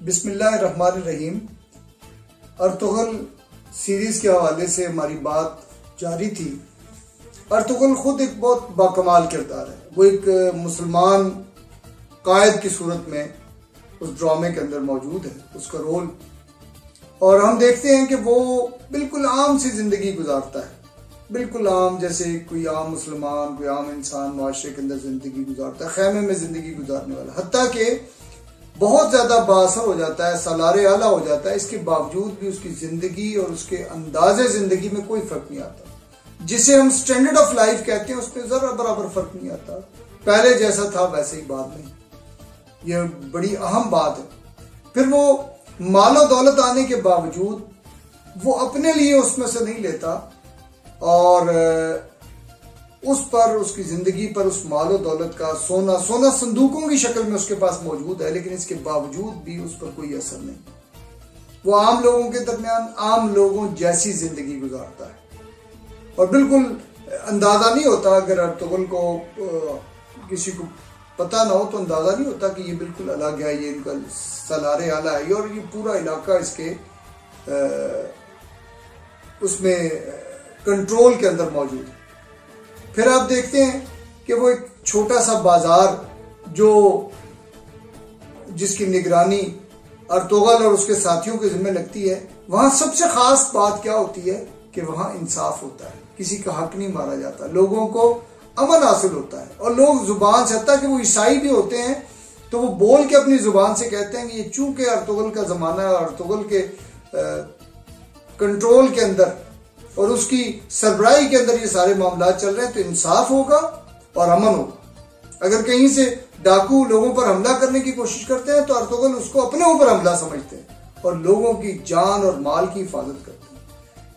बिस्मिल्लाहिर्रहमानिर्रहीम। Ertugrul series के हवाले से हमारी बात जारी थी। अर्तुगरुल ख़ुद एक बहुत बाकमाल किरदार है। वो एक मुसलमान कायद की सूरत में उस ड्रामे के अंदर मौजूद है, उसका रोल। और हम देखते हैं कि वो बिल्कुल आम सी ज़िंदगी गुजारता है, बिल्कुल आम, जैसे कोई आम मुसलमान, कोई आम इंसान माशरे के अंदर ज़िंदगी गुजारता है, खैमे में ज़िंदगी गुजारने वाला। हत्ता कि बहुत ज़्यादा बाअसर हो जाता है, सालारे आला हो जाता है, इसके बावजूद भी उसकी ज़िंदगी और उसके अंदाज़े ज़िंदगी में कोई फ़र्क नहीं आता। जिसे हम स्टैंडर्ड ऑफ लाइफ कहते हैं, उस पर ज़रा बराबर फ़र्क नहीं आता। पहले जैसा था वैसे ही बाद में। यह बड़ी अहम बात है। फिर वो मालो दौलत आने के बावजूद वो अपने लिए उसमें से नहीं लेता और उस पर, उसकी जिंदगी पर उस मालो दौलत का सोना संदूकों की शक्ल में उसके पास मौजूद है, लेकिन इसके बावजूद भी उस पर कोई असर नहीं। वो आम लोगों के दरमियान आम लोगों जैसी जिंदगी गुजारता है और बिल्कुल अंदाजा नहीं होता, अगर अर्तुगरुल को किसी को पता ना हो तो अंदाजा नहीं होता कि ये बिल्कुल अलग है, ये इनका सलारे आला है और ये पूरा इलाका इसके उसमें कंट्रोल के अंदर मौजूद है। फिर आप देखते हैं कि वो एक छोटा सा बाजार जिसकी निगरानी अर्तुगरुल और उसके साथियों के जिम्मे लगती है, वहां सबसे खास बात क्या होती है कि वहां इंसाफ होता है, किसी का हक नहीं मारा जाता, लोगों को अमन हासिल होता है। और लोग जुबान से, हत्ता कि वो ईसाई भी होते हैं तो वो बोल के अपनी जुबान से कहते हैं कि ये चूंकि अर्तुगरुल का जमाना है, अर्तुगरुल के कंट्रोल के अंदर और उसकी सरबराही के अंदर ये सारे मामला चल रहे हैं, तो इंसाफ होगा और अमन होगा। अगर कहीं से डाकू लोगों पर हमला करने की कोशिश करते हैं तो अर्तुगरुल उसको अपने ऊपर हमला समझते हैं और लोगों की जान और माल की हिफाजत करते हैं।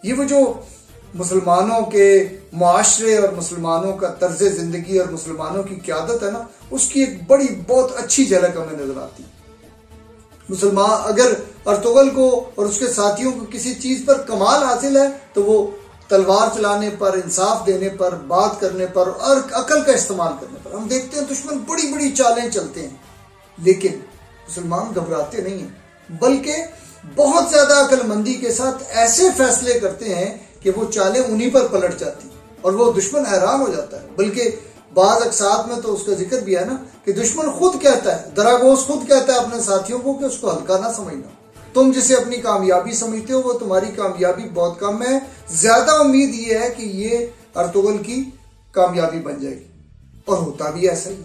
ये वो जो मुसलमानों के मुआशरे और मुसलमानों का तर्ज जिंदगी और मुसलमानों की क़यादत है ना, उसकी एक बड़ी बहुत अच्छी झलक हमें नजर आती है। मुसलमान अगर अर्तुगरुल को और उसके साथियों को किसी चीज पर कमाल हासिल है तो वो तलवार चलाने पर, इंसाफ देने पर, बात करने पर और अकल का इस्तेमाल करने पर। हम देखते हैं दुश्मन बड़ी बड़ी चालें चलते हैं, लेकिन मुसलमान घबराते नहीं हैं, बल्कि बहुत ज्यादा अकलमंदी के साथ ऐसे फैसले करते हैं कि वो चालें उन्हीं पर पलट जाती और वो दुश्मन हैरान हो जाता है। बल्कि बाज़ अक़सात में तो उसका जिक्र भी है ना कि दुश्मन खुद कहता है, दरागोश खुद कहता है अपने साथियों को कि उसको हल्का ना समझना। तुम जिसे अपनी कामयाबी समझते हो वो तुम्हारी कामयाबी बहुत कम है, ज्यादा उम्मीद ये है कि ये अर्तुगरुल की कामयाबी बन जाएगी। और होता भी ऐसा ही,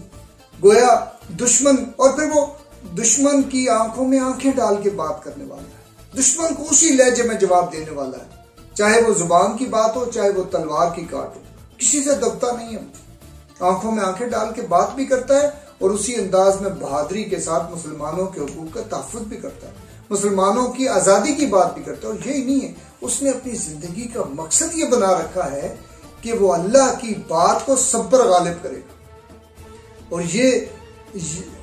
गोया दुश्मन, और फिर वो दुश्मन की आंखों में आंखें डाल के बात करने वाला है, दुश्मन को उसी लहजे में जवाब देने वाला है, चाहे वो जुबान की बात हो, चाहे वो तलवार की काट हो, किसी से दबता नहीं है। आंखों में आंखें डाल के बात भी करता है और उसी अंदाज में बहादुरी के साथ मुसलमानों के हुकूक का तहफ़्फ़ुज़ भी करता है, मुसलमानों की आज़ादी की बात भी करता है। और यही नहीं है, उसने अपनी जिंदगी का मकसद ये बना रखा है कि वो अल्लाह की बात को सब पर गालिब करेगा। और ये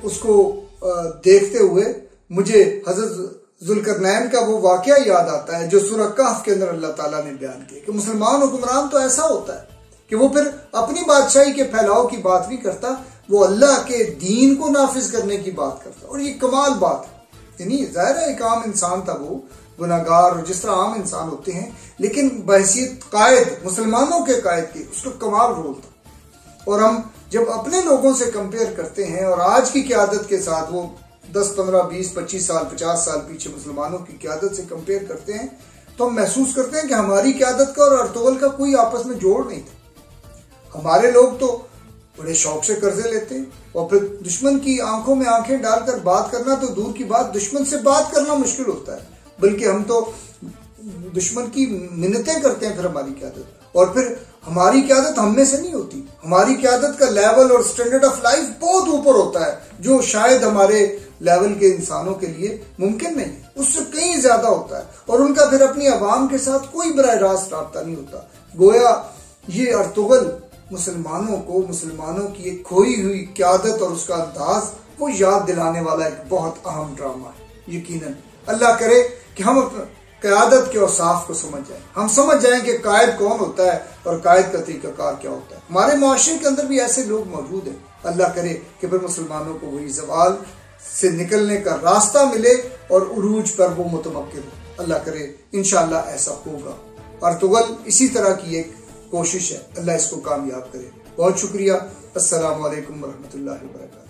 उसको देखते हुए मुझे हज़रत ज़ुल्करनैन का वो वाक़या याद आता है जो सूरह कहफ़ के अंदर अल्लाह ताला ने बयान किया कि मुसलमान हुक्मरान तो ऐसा होता है कि वो फिर अपनी बादशाही के फैलाव की बात नहीं करता, वो अल्लाह के दीन को नाफिज करने की बात करता। और ये कमाल बात है, यानी ज़ाहिर है एक आम इंसान था, वो गुनाहगार और जिस तरह आम इंसान होते हैं, लेकिन बहैसियत कायद, मुसलमानों के कायद के, उसका कमाल रोल था। और हम जब अपने लोगों से कंपेयर करते हैं और आज की क़यादत के साथ वो 10, 15, 20, 25 साल, 50 साल पीछे मुसलमानों की क़यादत से कंपेयर करते हैं, तो हम महसूस करते हैं कि हमारी क़यादत का और अर्तुगरुल का कोई आपस में जोड़ नहीं था। हमारे लोग तो बड़े शौक से कर्जे लेते हैं और फिर दुश्मन की आंखों में आंखें डालकर बात करना तो दूर की बात, दुश्मन से बात करना मुश्किल होता है, बल्कि हम तो दुश्मन की मिन्नतें करते हैं। फिर हमारी क़यादत, और फिर हमारी क़यादत हम में से नहीं होती, हमारी क़यादत का लेवल और स्टैंडर्ड ऑफ लाइफ बहुत ऊपर होता है, जो शायद हमारे लेवल के इंसानों के लिए मुमकिन नहीं है, उससे कहीं ज्यादा होता है। और उनका फिर अपनी आवाम के साथ कोई बराह रास्त राब्ता नहीं होता। गोया ये अर्तुगरुल मुसलमानों को, मुसलमानों की एक खोई हुई क़यादत और उसका अंदाज वो याद दिलाने वाला एक बहुत अहम ड्रामा है। यकीनन अल्लाह करे कि हम क़यादत के औसाफ को समझ जाएं, हम समझ जाएं कि कायद कौन होता है और कायद का तरीक़ाकार क्या होता है। हमारे माशरे के अंदर भी ऐसे लोग मौजूद हैं। अल्लाह करे कि फिर मुसलमानों को वही ज़वाल से निकलने का रास्ता मिले और उरूज पर वो मुतमक्किन हो। अल्लाह करे इंशाअल्लाह ऐसा होगा। अर्तुगल इसी तरह की एक कोशिश है, अल्लाह इसको कामयाब करे। बहुत शुक्रिया। अस्सलामु अलैकुम वरहमतुल्लाहि वबरकातुहू।